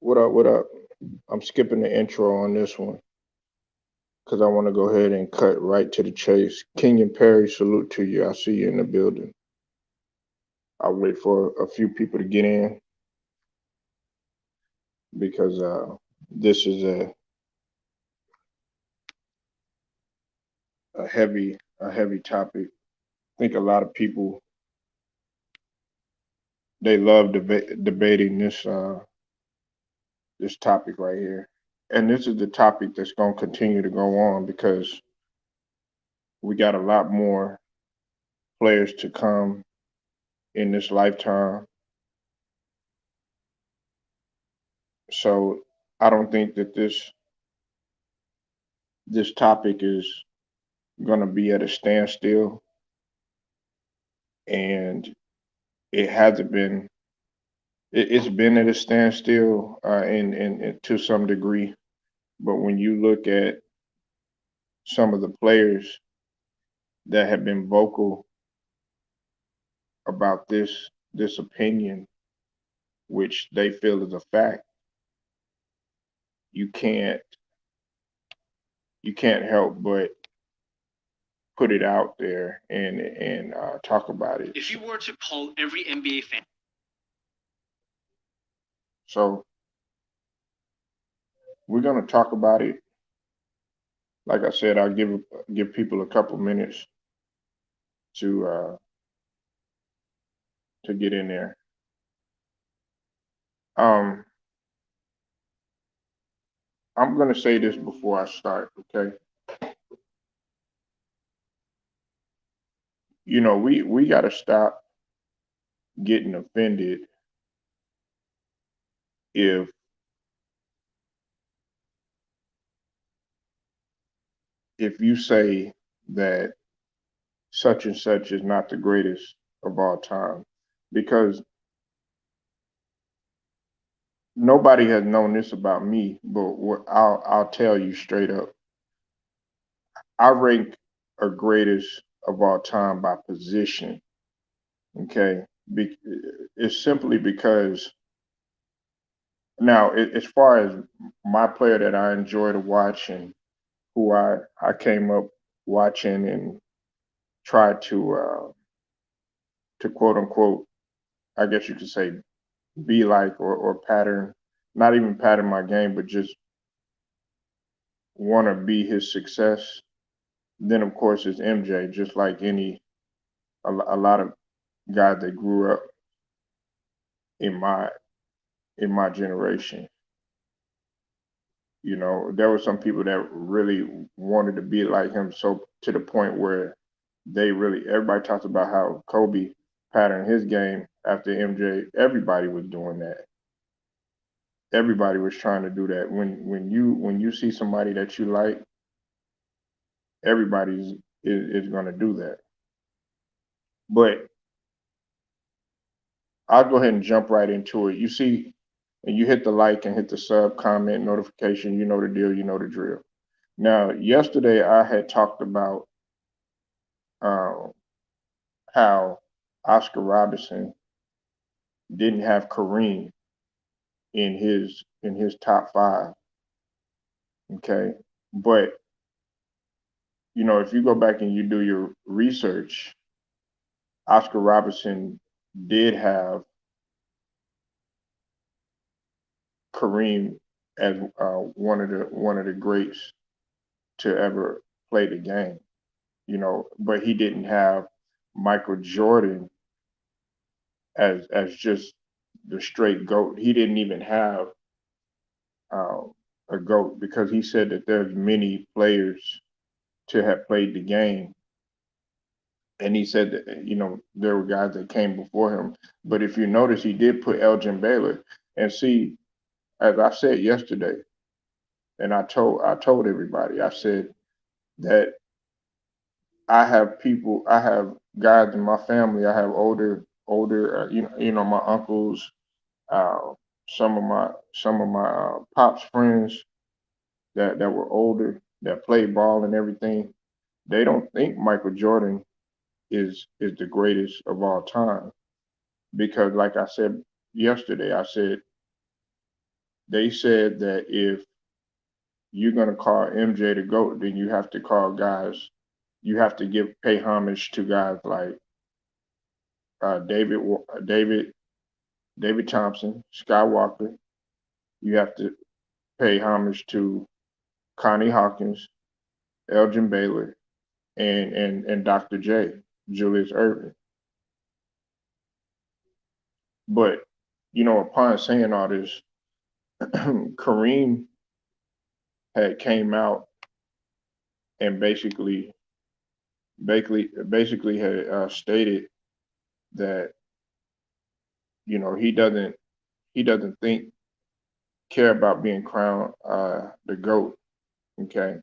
What up? What up? I'm skipping the intro on this one because I want to go ahead and cut right to the chase. Kenyon Perry, salute to you. I see you in the building. I'll wait for a few people to get in because this is a heavy topic. I think a lot of people they love debating this topic right here, and this is the topic that's going to continue to go on because we got a lot more players to come in this lifetime. So I don't think that this topic is going to be at a standstill, and it hasn't been. It's been at a standstill, in to some degree. But when you look at some of the players that have been vocal about this opinion, which they feel is a fact, you can't you can't help but put it out there and talk about it. If you were to poll every NBA fan, so we're gonna talk about it. Like I said, I'll give people a couple minutes to to get in there. Um, I'm gonna say this before I start, okay? We gotta stop getting offended if you say that such and such is not the greatest of all time, because nobody has known this about me, but I'll tell you straight up. I rank a greatest of all time by position. Okay, it's simply because now, as far as my player that I enjoy to watch and who I came up watching and tried to quote unquote, I guess you could say, be like or pattern, not even pattern my game, but just want to be his success. Then of course it's MJ, just like a lot of guys that grew up in my generation. There were some people that really wanted to be like him, so to the point where everybody talks about how Kobe patterned his game after MJ. Everybody was doing that. Everybody was trying to do that. When you see somebody that you like, everybody is going to do that. But I'll go ahead and jump right into it. You see, and you hit the like and hit the sub, comment, notification. You know the deal. You know the drill. Now, yesterday I had talked about uh, how Oscar Robertson didn't have Kareem in his top five. Okay, but if you go back and you do your research, Oscar Robertson did have Kareem as one of the greats to ever play the game. But he didn't have Michael Jordan as just the straight goat. He didn't even have uh, a goat because he said that there's many players to have played the game, and he said that there were guys that came before him. But if you notice, he did put Elgin Baylor. And see, as I said yesterday, and I told everybody, I said that I have guys in my family. I have older, my uncles, uh, some of my pops friends that were older that played ball and everything. They don't think Michael Jordan is the greatest of all time because, like I said yesterday, I said They said that if you're gonna call MJ the GOAT, then you have to call guys. You have to pay homage to guys like David David Thompson, Skywalker. You have to pay homage to Connie Hawkins, Elgin Baylor, and Dr. J, Julius Erving. But upon saying all this, Kareem had came out and basically had stated that he doesn't think care about being crowned the GOAT, okay,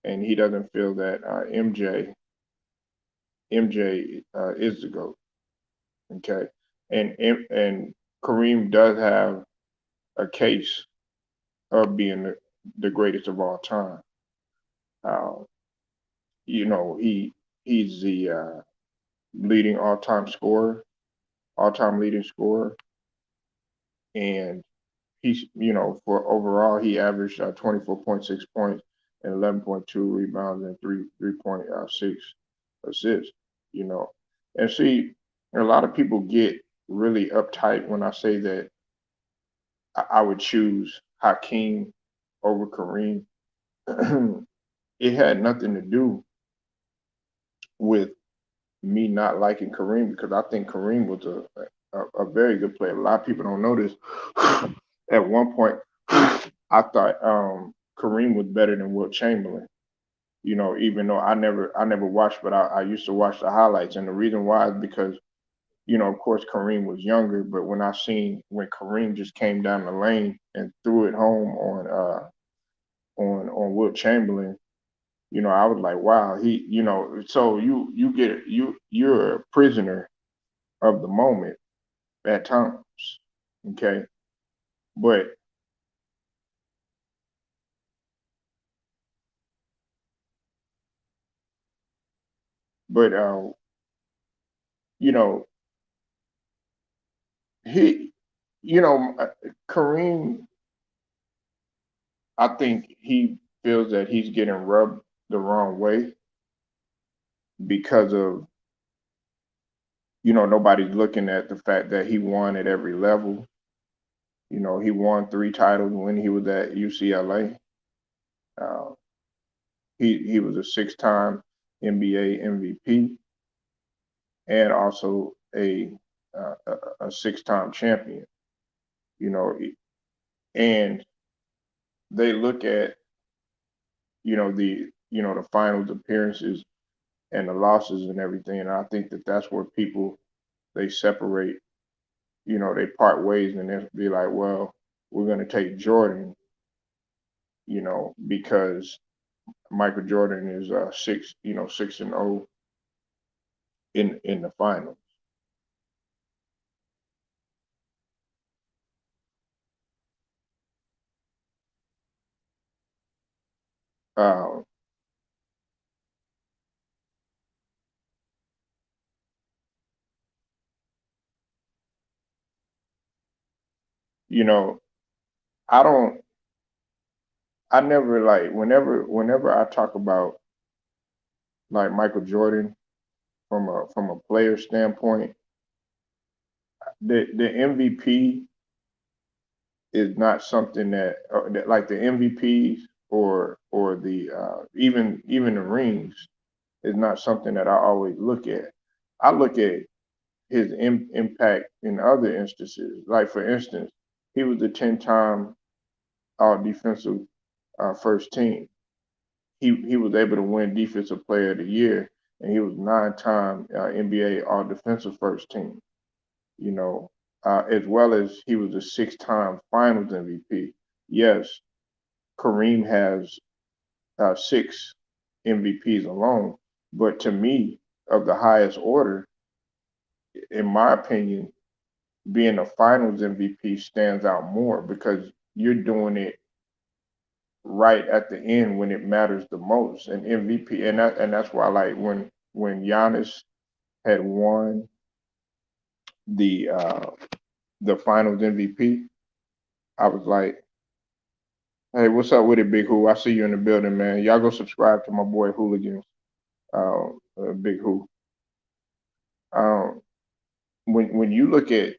and he doesn't feel that MJ is the GOAT, okay, and Kareem does have a case of being the greatest of all time. Uh, he's the leading all-time leading scorer, and he's for overall he averaged 24.6 points and 11.2 rebounds and 3.6 assists. You know, and see, a lot of people get really uptight when I say that I would choose Hakeem over Kareem. It had nothing to do with me not liking Kareem because I think Kareem was a very good player. A lot of people don't know this. At one point, I thought Kareem was better than Wilt Chamberlain. Even though I never watched, but I used to watch the highlights, and the reason why is because of course Kareem was younger, but when Kareem just came down the lane and threw it home on Wilt Chamberlain, I was like, wow, so you're a prisoner of the moment at times, okay? But but you know he Kareem, I think he feels that he's getting rubbed the wrong way because of nobody's looking at the fact that he won at every level. He won 3 titles when he was at UCLA. Uh, he was a 6-time NBA MVP and also a 6-time champion. You know, and they look at the finals appearances and the losses and everything, and I think that that's where people they separate. They part ways and they be like, well, we're going to take Jordan, because Michael Jordan is 6-0 in the finals. Uh, you know, I don't. I never like whenever I talk about like Michael Jordan from a player standpoint, the MVP is not something that like the MVPs or the even the rings is not something that I always look at. I look at his impact in other instances. Like for instance, he was a 10-time All Defensive First Team. He was able to win Defensive Player of the Year, and he was 9-time NBA All Defensive First Team. You know, as well as he was a 6-time Finals MVP. Yes, Kareem has 6 MVPs alone, but to me, of the highest order, in my opinion, being a Finals MVP stands out more because you're doing it right at the end when it matters the most. And MVP, and that's why like when Giannis had won the uh, the Finals MVP, I was like, Hey, what's up with it, Big Who? I see you in the building, man. Y'all go subscribe to my boy Hooligans, Big Who. Um, when you look at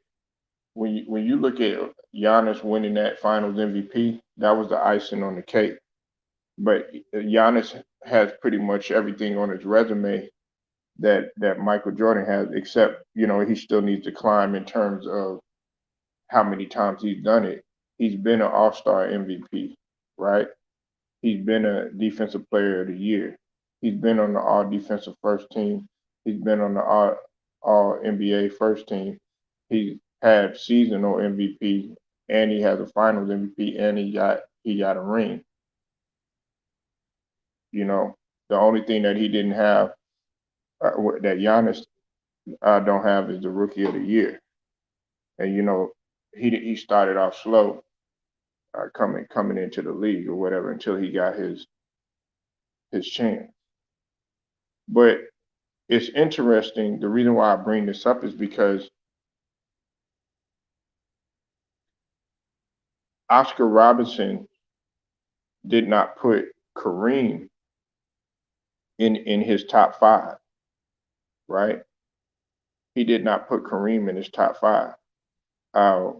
when you look at Giannis winning that Finals MVP, that was the icing on the cake. But Giannis has pretty much everything on his resume that Michael Jordan has, except he still needs to climb in terms of how many times he's done it. He's been an All-Star MVP, right? He's been a Defensive Player of the Year. He's been on the All Defensive First Team. He's been on the All NBA First Team. He had seasonal MVP, and he has a Finals MVP, and he got a ring. You know, the only thing that he didn't have that Giannis don't have is the Rookie of the Year. And he started off slow coming into the league or whatever until he got his chance. But it's interesting. The reason why I bring this up is because Oscar Robinson did not put Kareem in his top five, right? He did not put Kareem in his top five. Uh,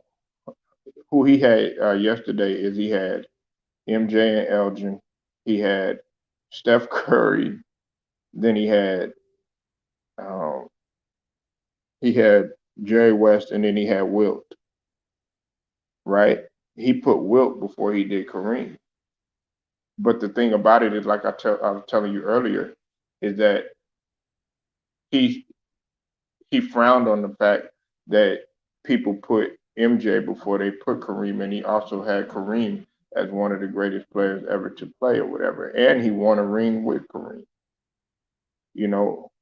who he had yesterday is he had MJ and Elgin, he had Steph Curry, then um, he had Jerry West, and then he had Wilt, right? He put Wilt before he did Kareem. But the thing about it is, like I was telling you earlier, is that he he frowned on the fact that people put MJ before they put Kareem, and he also had Kareem as one of the greatest players ever to play or whatever, and he won a ring with Kareem.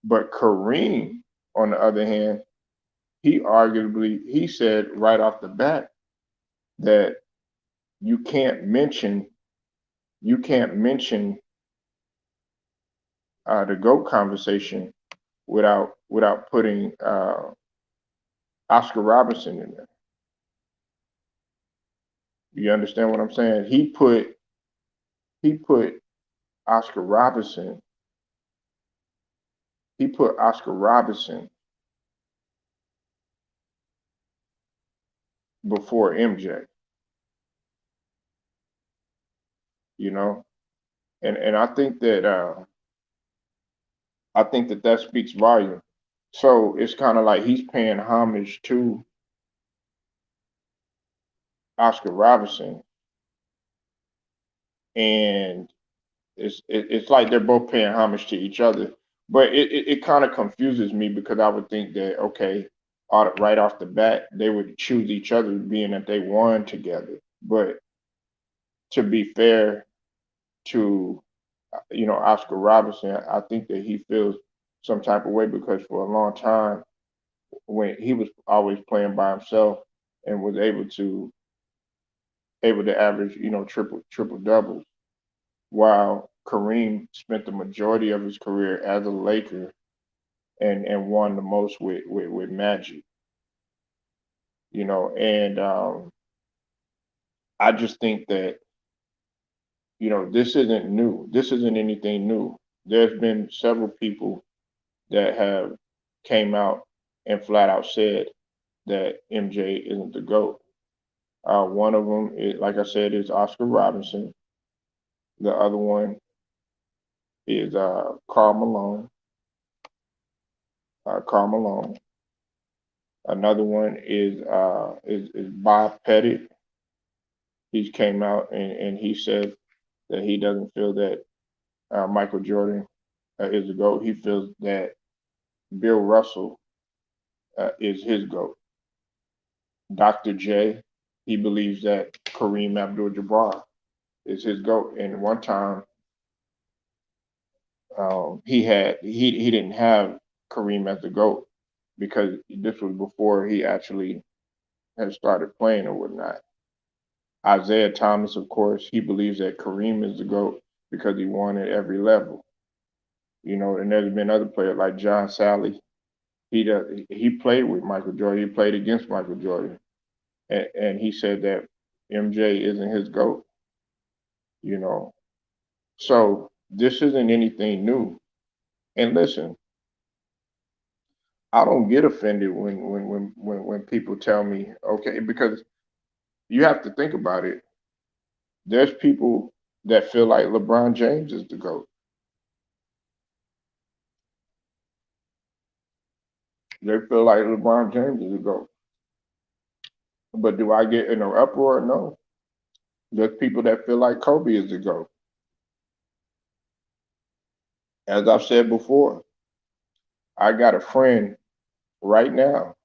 But Kareem, on the other hand, he said right off the bat that you can't mention you can't mention the GOAT conversation without putting Oscar Robertson in there. You understand what I'm saying? He put Oscar Robertson. He put Oscar Robertson before MJ. You know, and I think that that speaks volume. So it's kind of like he's paying homage to Oscar Robertson, and it's like they're both paying homage to each other. But it kind of confuses me because I would think that, okay, right off the bat they would choose each other, being that they won together. But to be fair to Oscar Robertson, I think that he feels some type of way because for a long time when he was always playing by himself and was able to average triple doubles, while Kareem spent the majority of his career as a Laker and won the most with Magic. And I just think that this isn't new. This isn't anything new. There's been several people that have came out and flat out said that MJ isn't the GOAT. One of them, like I said, is Oscar Robinson. The other one is Karl Malone. Karl Malone. Another one is Bob Pettit. He came out and he said that he doesn't feel that Michael Jordan is the GOAT. He feels that Bill Russell is his GOAT. Dr. J, he believes that Kareem Abdul-Jabbar is his GOAT. And one time, he didn't have Kareem as the GOAT because this was before he actually had started playing or whatnot. Isaiah Thomas, of course, he believes that Kareem is the GOAT because he won at every level. And there's been other players like John Sally. He played with Michael Jordan. He played against Michael Jordan, and he said that MJ isn't his GOAT. you know. So this isn't anything new. And listen, I don't get offended when people tell me, okay, because you have to think about it. There's people that feel like LeBron James is the GOAT. They feel like LeBron James is the GOAT. But do I get in an uproar? No. There's people that feel like Kobe is the GOAT. As I've said before, I got a friend right now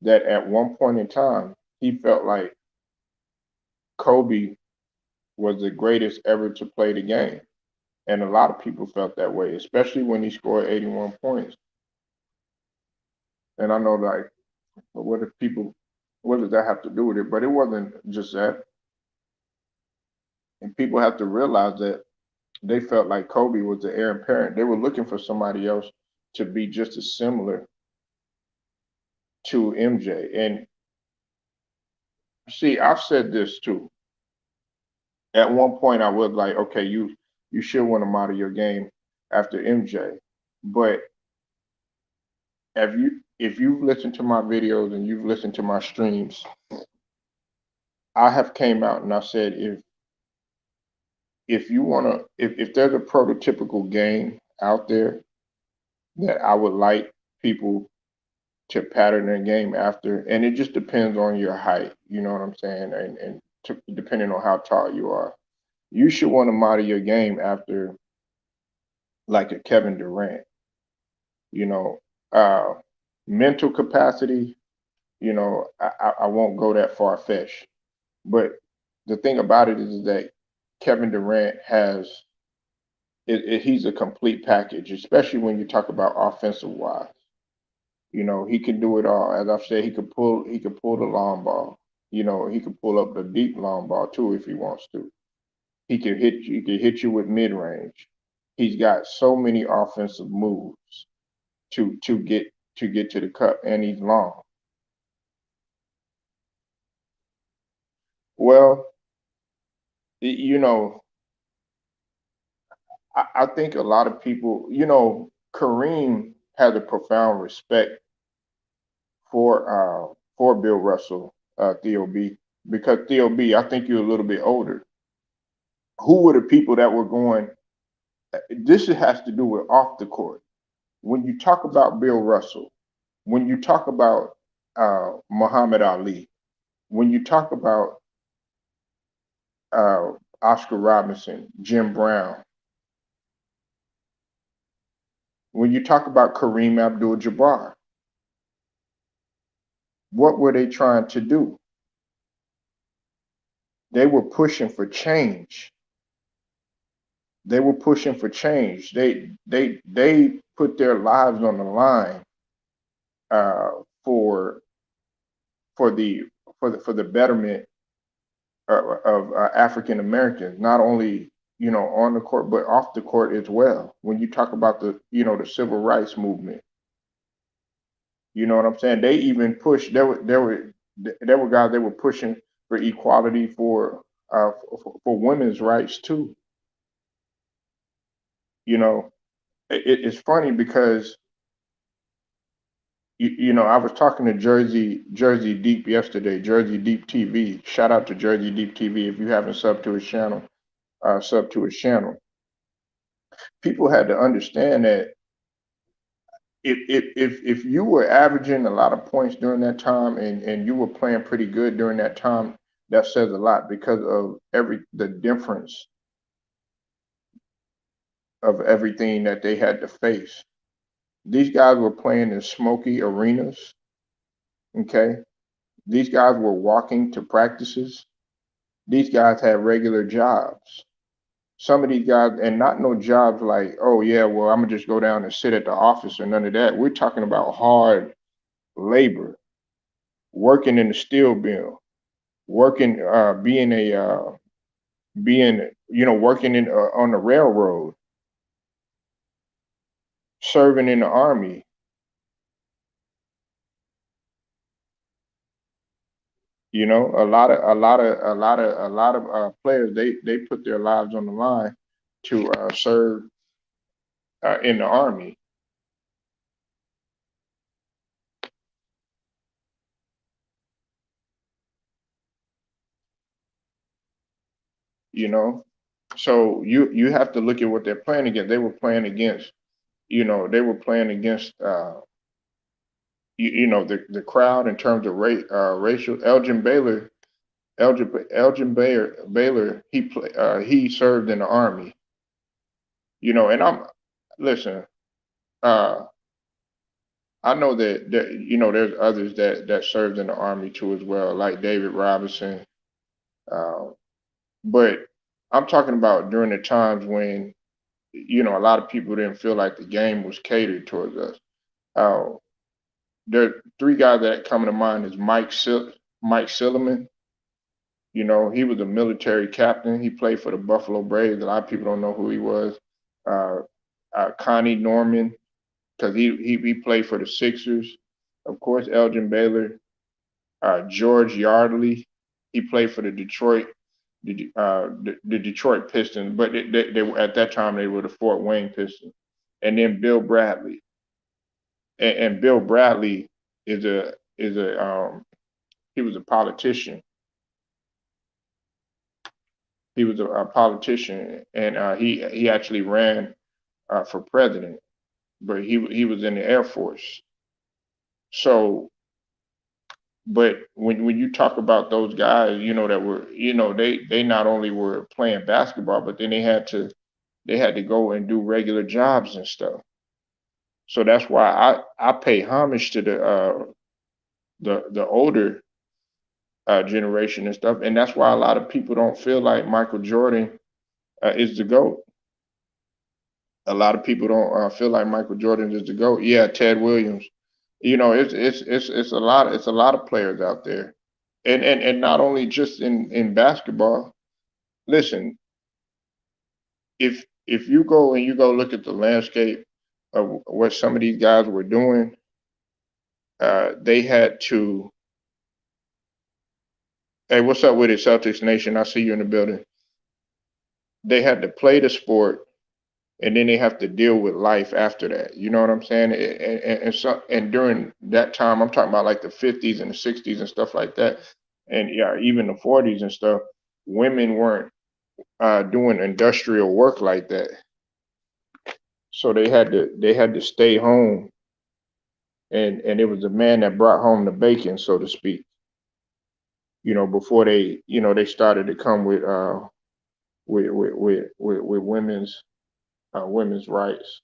that at one point in time, he felt like Kobe was the greatest ever to play the game. And a lot of people felt that way, especially when he scored 81 points. And I know, like, well, what if people, what does that have to do with it? But it wasn't just that. And people have to realize that they felt like Kobe was the heir apparent. They were looking for somebody else to be just as similar to MJ. And see, I've said this too. At one point, I was like, okay, you should want to model your game after MJ. But if you've listened to my videos and you've listened to my streams, I have came out and I said if you wanna if there's a prototypical game out there that I would like people to pattern their game after, and it just depends on your height, you know what I'm saying, and depending on how tall you are, you should want to model your game after like a Kevin Durant, you know, uh, mental capacity. You know, I won't go that far fetched, but the thing about it is that Kevin Durant has he's a complete package, especially when you talk about offensive wise. You know, he can do it all. As I've said, he could pull the long ball. You know, he could pull up the deep long ball too if he wants to. He could hit you with mid range. He's got so many offensive moves to get to the cup, and he's long. Well, you know, I think a lot of people, you know, Kareem has a profound respect for Bill Russell, Theo B, because Theo B, I think you're a little bit older. Who were the people that were going? This has to do with off the court. When you talk about Bill Russell, when you talk about Muhammad Ali, when you talk about uh, Oscar Robinson, Jim Brown, when you talk about Kareem Abdul-Jabbar, what were they trying to do? They were pushing for change. They were pushing for change. They put their lives on the line uh, for for the for the betterment of African Americans, not only on the court but off the court as well. When you talk about the civil rights movement, you know what I'm saying. They even pushed. There were guys that were pushing for equality for women's rights too. You know, it's funny because I was talking to Jersey Deep yesterday, Jersey Deep TV. Shout out to Jersey Deep TV. If you haven't subbed to his channel, sub to his channel. People had to understand that if you were averaging a lot of points during that time and you were playing pretty good during that time, that says a lot because of the difference of everything that they had to face. These guys were playing in smoky arenas, okay? These guys were walking to practices. These guys had regular jobs. Some of these guys, and not no jobs like, oh yeah, well, I'm gonna just go down and sit at the office or none of that. We're talking about hard labor, working in the steel mill, working, working on the railroad, serving in the army. A lot of players, they put their lives on the line to serve in the army. You know, so you have to look at what they're playing against. They were playing against, they were playing against the crowd in terms of racial. Elgin Baylor, he served in the army. And listen. Uh, I know that there's others that served in the army too as well, like David Robinson. Uh, but I'm talking about during the times when a lot of people didn't feel like the game was catered towards us. Uh, there are three guys that come to mind is Mike Silliman. He was a military captain. He played for the Buffalo Braves. A lot of people don't know who he was. Uh, Connie Norman, because he played for the Sixers. Of course, Elgin Baylor. George Yardley, he played for the Detroit Pistons, but they were at that time they were the Fort Wayne Pistons. And then Bill Bradley, and Bill Bradley is a he was a politician. He was a politician, and he actually ran for president, but he was in the Air Force. So, but when you talk about those guys, that were, they not only were playing basketball, but then they had to go and do regular jobs and stuff. So that's why I pay homage to the older generation and stuff, and that's why a lot of people don't feel like Michael Jordan is the GOAT. A lot of people don't feel like Michael Jordan is the GOAT. Yeah, Ted Williams. It's a lot of players out there, and not only just in basketball. Listen, if you go and you go look at the landscape of what some of these guys were doing, they had to. Hey, what's up with it, Celtics Nation? I see you in the building. They had to play the sport, and then they have to deal with life after that. You know what I'm saying? And during that time, I'm talking about like the 50s and the 60s and stuff like that, and yeah, even the 40s and stuff. Women weren't doing industrial work like that, so they had to stay home, and it was the man that brought home the bacon, so to speak. Before they started to come with women's rights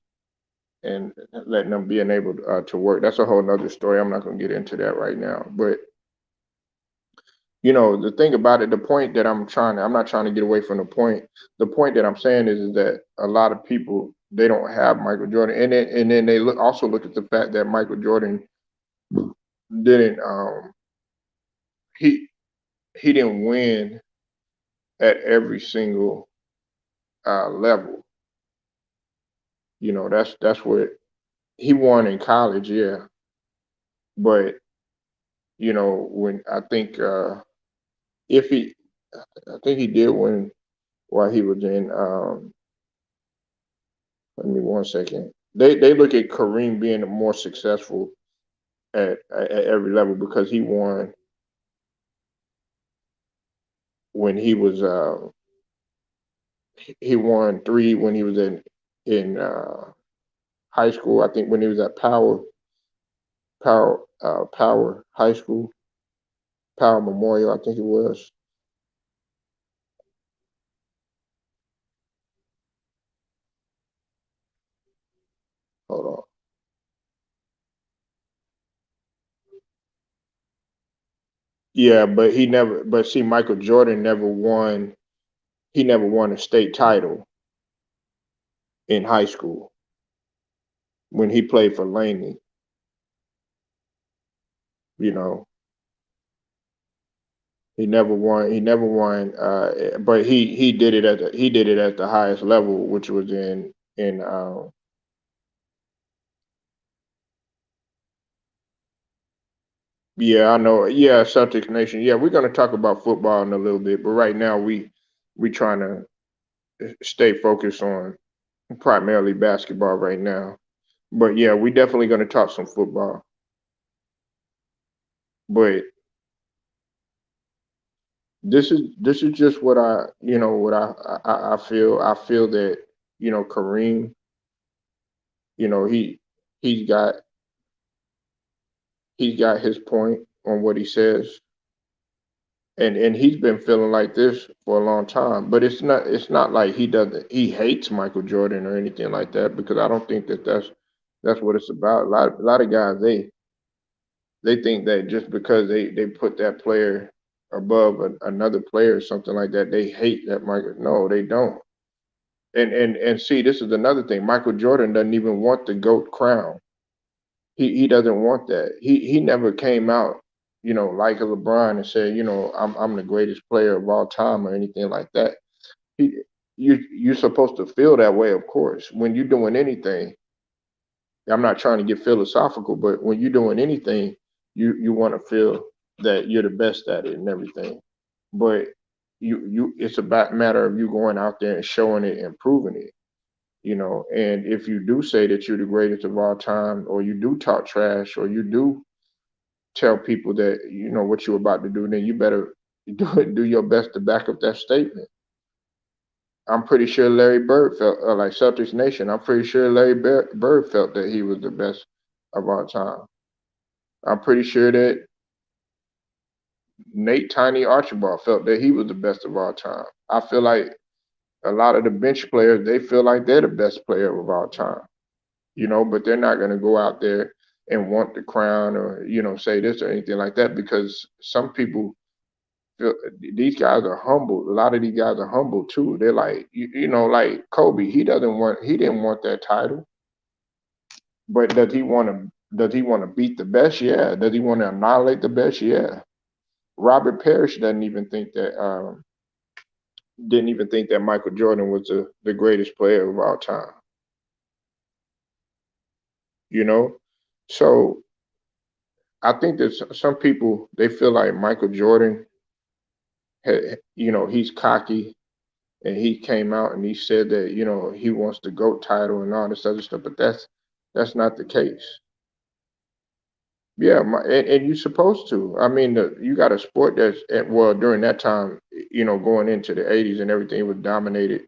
and letting them being able to work. That's a whole nother story. I'm not going to get into that right now. But the thing about it, the point that I'm not trying to get away from the point. The point that I'm saying is that a lot of people they don't have Michael Jordan, and then they also look at the fact that Michael Jordan didn't he he didn't win at every single level. That's what he won in college, yeah. But when if he, I think he did win while he was in. Let me 1 second. They look at Kareem being more successful at every level because when he was he won three when he was in high school. I think when he was at Power High School, Power Memorial, I think it was. Hold on. Yeah, but he never. But see, Michael Jordan never won. He never won a state title in high school when he played for Laney. You know, he never won. He never won. But he did it at the highest level, which was in. Yeah, I know. Yeah, Celtics Nation. Yeah, we're gonna talk about football in a little bit, but right now we trying to stay focused on primarily basketball right now. But yeah, we definitely gonna talk some football. But this is just what I feel. I feel that Kareem, you know he's got he's got his point on what he says, and he's been feeling like this for a long time. But it's not like he hates Michael Jordan or anything like that, because I don't think that's what it's about. A lot of guys, they think that just because they put that player above another player or something like that, they hate that Michael. No, they don't. And see, this is another thing. Michael Jordan doesn't even want the GOAT crown. He doesn't want that. He never came out, like a LeBron and said, I'm the greatest player of all time or anything like that. He you're supposed to feel that way, of course. When you're doing anything, I'm not trying to get philosophical, but when you're doing anything, you want to feel that you're the best at it and everything. But it's about matter of you going out there and showing it and proving it. And if you do say that you're the greatest of all time, or you do talk trash, or you do tell people that you know what you're about to do, then you better do your best to back up that statement. I'm pretty sure Larry Bird felt like Celtics Nation. I'm pretty sure Larry Bird felt that he was the best of all time. I'm pretty sure that Nate Tiny Archibald felt that he was the best of all time. I feel like a lot of the bench players, they feel like they're the best player of all time. But they're not going to go out there and want the crown, or say this or anything like that, because some people feel these guys are humble. A lot of these guys are humble too. They're like, like Kobe. He didn't want that title, but does he want to beat the best? Yeah. Does he want to annihilate the best? Yeah. Robert Parrish doesn't even think that didn't even think that Michael Jordan was the greatest player of all time. You know, so I think that some people, they feel like Michael Jordan, he's cocky, and he came out and he said that he wants the GOAT title and all this other stuff, but that's not the case. Yeah, and you're supposed to. I mean, you got a sport that's well, during that time, going into the '80s and everything, it was dominated,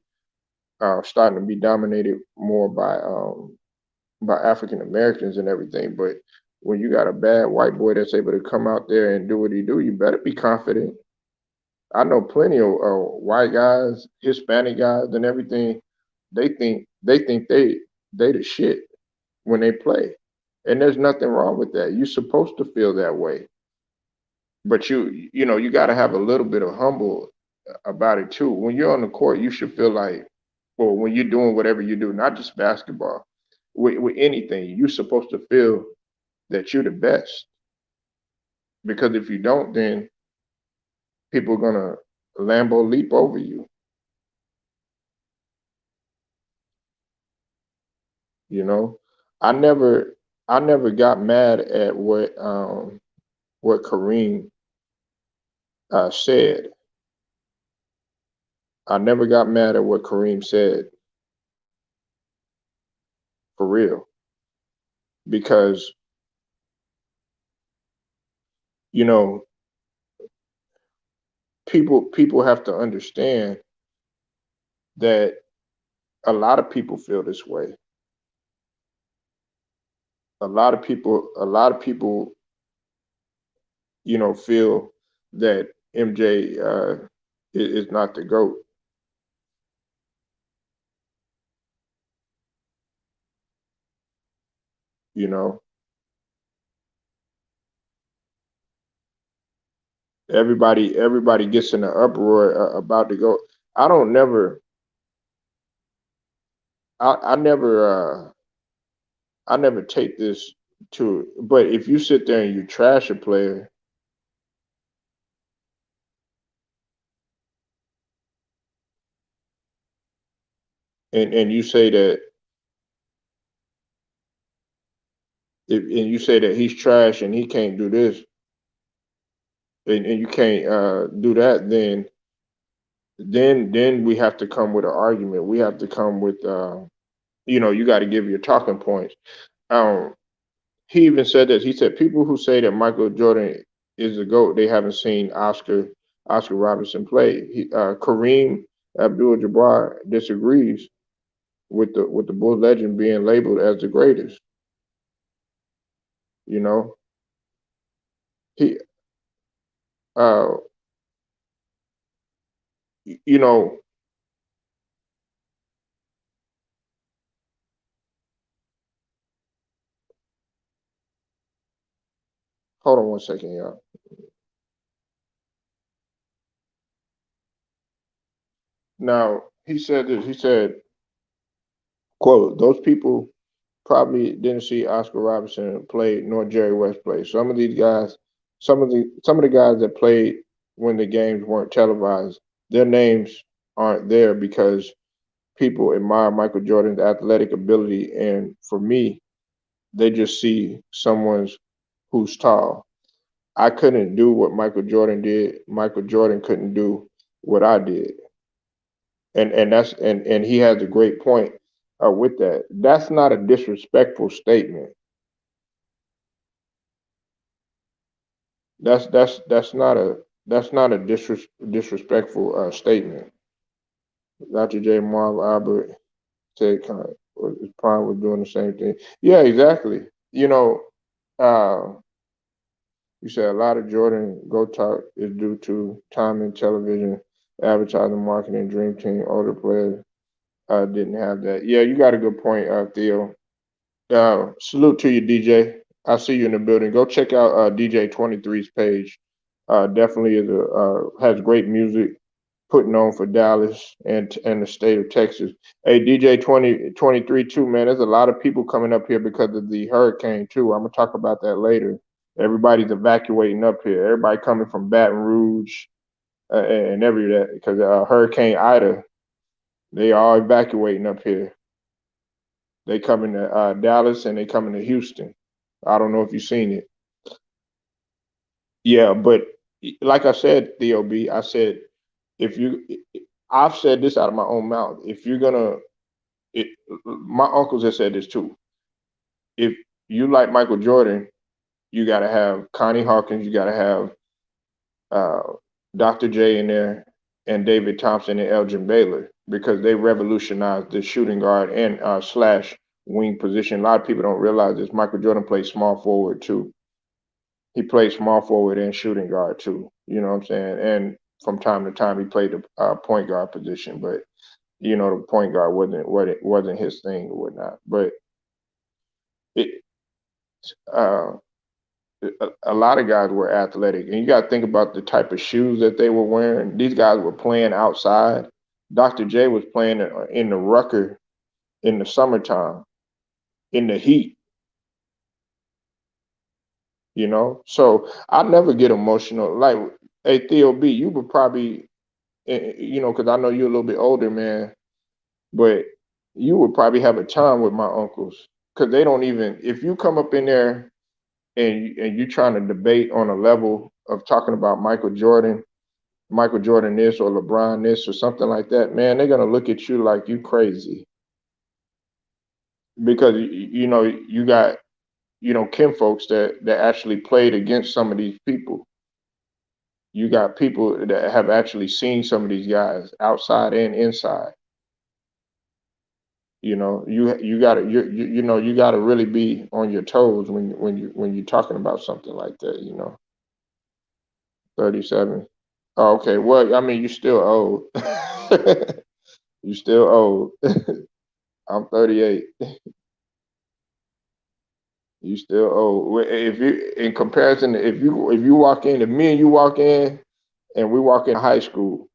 starting to be dominated more by African Americans and everything. But when you got a bad white boy that's able to come out there and do what he do, you better be confident. I know plenty of white guys, Hispanic guys, and everything. They think they the shit when they play, and there's nothing wrong with that. You're supposed to feel that way, but you got to have a little bit of humble about it too. When you're on the court, you should feel like, or when you're doing whatever you do, not just basketball, with anything, you're supposed to feel that you're the best. Because if you don't, then people are gonna Lambo leap over you. You know, I never I never got mad at what Kareem said. I never got mad at what Kareem said, for real, because you know people have to understand that a lot of people feel this way. A lot of people feel that MJ is not the GOAT. You know, everybody gets in an uproar about the GOAT. I don't never I never take this to, but if you sit there and you trash a player, and you say that, and you say that he's trash and he can't do this, and you can't do that, then we have to come with an argument. We have to come with you got to give your talking points. Um, he even said this. He said people who say that Michael Jordan is the GOAT, they haven't seen Oscar Robertson play. Kareem Abdul-Jabbar disagrees with the Bulls legend being labeled as the greatest. You know, he uh, you know, hold on one second, y'all. Now he said this. He said, "quote Those people probably didn't see Oscar Robertson play nor Jerry West play. Some of these guys, some of the guys that played when the games weren't televised, their names aren't there because people admire Michael Jordan's athletic ability, and for me, they just see someone's who's tall. I couldn't do what Michael Jordan did. Michael Jordan couldn't do what I did, and he has a great point with that. That's not a disrespectful statement. That's not a disrespectful statement. Dr. J. Marv Albert said kind of Prime was doing the same thing. Yeah, exactly. Uh, you said a lot of Jordan go talk is due to time in television, advertising, marketing, dream team. Older players didn't have that. Yeah, you got a good point, Theo. Salute to you, DJ. I see you in the building. Go check out DJ 23's page. Definitely has great music, putting on for Dallas and the state of Texas. Hey, DJ 2023 too, man. There's a lot of people coming up here because of the hurricane too. I'm gonna talk about that later. Everybody's evacuating up here. Everybody coming from Baton Rouge and every that because Hurricane Ida. They are evacuating up here. They coming to Dallas and they coming to Houston. I don't know if you've seen it. Yeah, but like I said, Theo B, I said if you, I've said this out of my own mouth. If you're gonna, it, my uncles have said this too. If you like Michael Jordan, you got to have Connie Hawkins, you got to have uh, Dr. J in there, and David Thompson and Elgin Baylor because they revolutionized the shooting guard and slash wing position. A lot of people don't realize this. Michael Jordan played small forward too. He played small forward and shooting guard too. You know what I'm saying? And from time to time, he played the point guard position, but the point guard wasn't his thing or whatnot. But it uh, a lot of guys were athletic, and you got to think about the type of shoes that they were wearing. These guys were playing outside. Dr. J was playing in the Rucker in the summertime in the heat. So I never get emotional. Like, hey Theo B, you would probably, because I know you're a little bit older, man, but you would probably have a time with my uncles because they don't even. If you come up in there and you trying to debate on a level of talking about Michael Jordan this or LeBron this or something like that, man, they're gonna look at you like you crazy because you got kin folks that actually played against some of these people. You got people that have actually seen some of these guys outside and inside. You got to you got to really be on your toes when you're talking about something like that. 37. Oh, okay. Well, I mean, you're still old. You're still old. I'm 38. You still old. If you in comparison, if you walk in, if me and you walk in, and we walk in high school,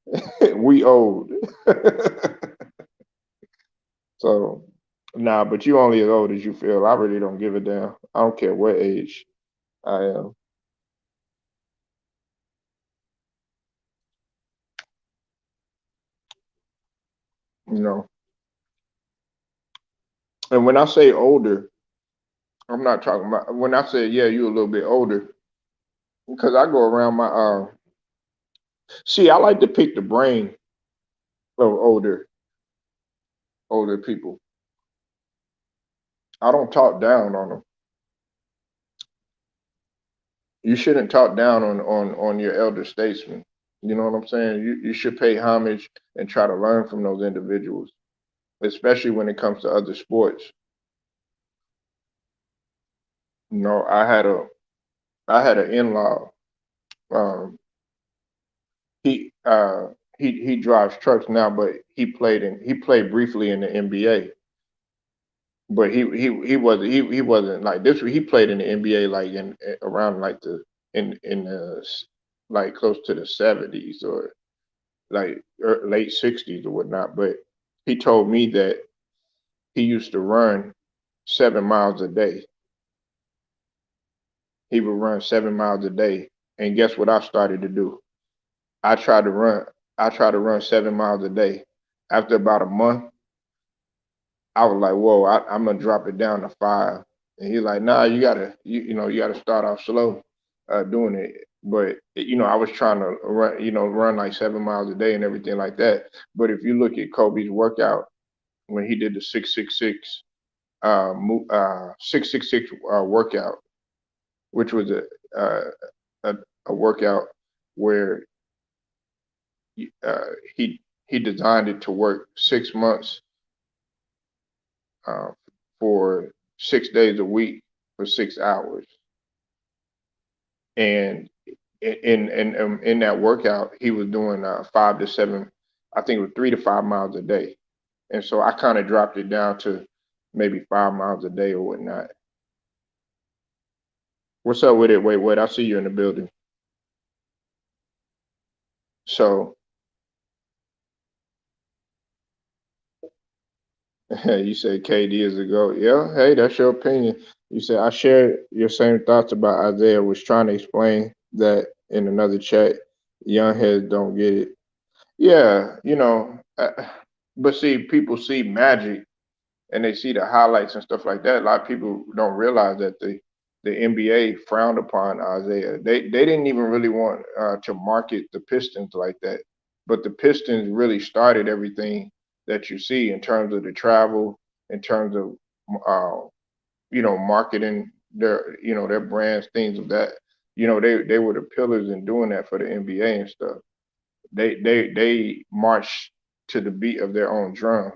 we old. So, nah, but you only as old as you feel. I really don't give a damn. I don't care what age I am. You know. And when I say older, I'm not talking about when I say yeah, you a little bit older. because I go around my see, I like to pick the brain of older people. I don't talk down on them. You shouldn't talk down on your elder statesmen. You know what I'm saying? You should pay homage and try to learn from those individuals, especially when it comes to other sports. You know, I had an in-law. Um, he he drives trucks now, but he played briefly in the NBA. But he wasn't like this. He played in the NBA like in around like the in the like close to the 70s or like late 60s or whatnot. But he told me that he used to run 7 miles a day. He would run 7 miles a day. And guess what I started to do? I tried to run. I tried to run 7 miles a day. After about a month, I was like, "Whoa, I'm gonna drop it down to 5." And he's like, "Nah, you know, you gotta start off slow, doing it." But you know, I was trying to run, you know, run like 7 miles a day and everything like that. But if you look at Kobe's workout when he did the 666 666 workout, which was uh, a a workout where uh, he he designed it to work 6 months uh, for 6 days a week for 6 hours, and in that workout he was doing 5 to 7, I think it was 3 to 5 miles a day, and so I kind of dropped it down to maybe 5 miles a day or whatnot. What's up with it? Wait, I see you in the building. So you said KD is a GOAT. Yeah, hey, that's your opinion. You said I share your same thoughts about Isaiah. Was trying to explain that in another chat. Young heads don't get it. Yeah, you know, but see, people see Magic and they see the highlights and stuff like that. A lot of people don't realize that the NBA frowned upon Isaiah. They didn't even really want to market the Pistons like that, but the Pistons really started everything that you see in terms of the travel, in terms of uh, you know, marketing their brands, things of that. You know, they were the pillars in doing that for the NBA and stuff. They marched to the beat of their own drum,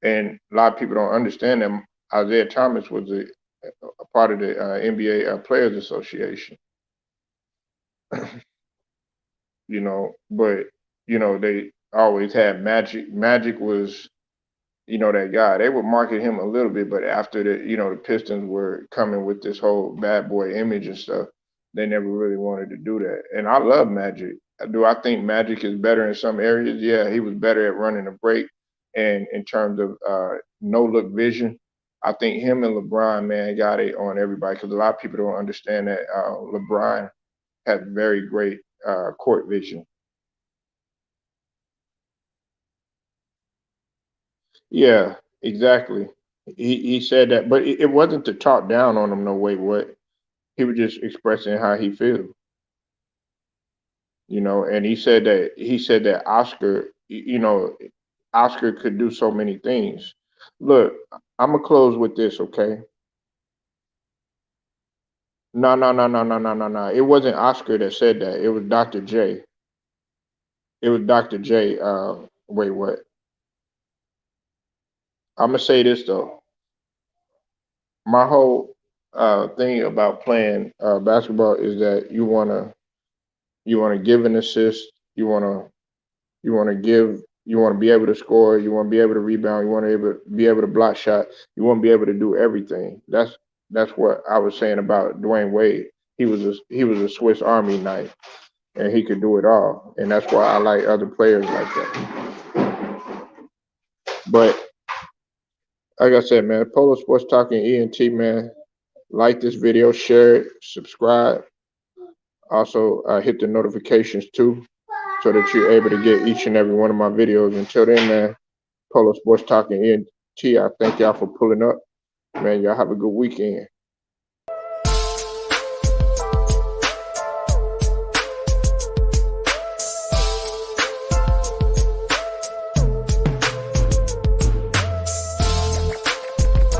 and a lot of people don't understand that Isaiah Thomas was a part of the NBA Players Association. You know, but you know they always had Magic. Magic was, you know, that guy. They would market him a little bit, but after the Pistons were coming with this whole bad boy image and stuff, they never really wanted to do that. And I love Magic. Do I think Magic is better in some areas? Yeah, he was better at running a break, and in terms of no look vision, I think him and LeBron, man, got it on everybody because a lot of people don't understand that LeBron has very great court vision. Yeah, exactly. He said that, but it wasn't to talk down on him. No way. What he was just expressing how he feels, you know. And he said that Oscar, you know, Oscar could do so many things. Look, I'm gonna close with this, okay? No, no, no, no, no, no, no, no. It wasn't Oscar that said that. It was Dr. J. It was Dr. J. Wait, what? I'm gonna say this though. My whole thing about playing basketball is that you wanna give an assist, you wanna give, you wanna be able to score, you wanna be able to rebound, you wanna be able to block shot, you wanna be able to do everything. That's what I was saying about Dwayne Wade. He was a Swiss Army knife, and he could do it all, and that's why I like other players like that. But like I said, man, Polo Sports Talking ENT, man. Like this video, share it, subscribe. Also, hit the notifications too, so that you're able to get each and every one of my videos. Until then, man, Polo Sports Talking ENT, I thank y'all for pulling up. Man, y'all have a good weekend.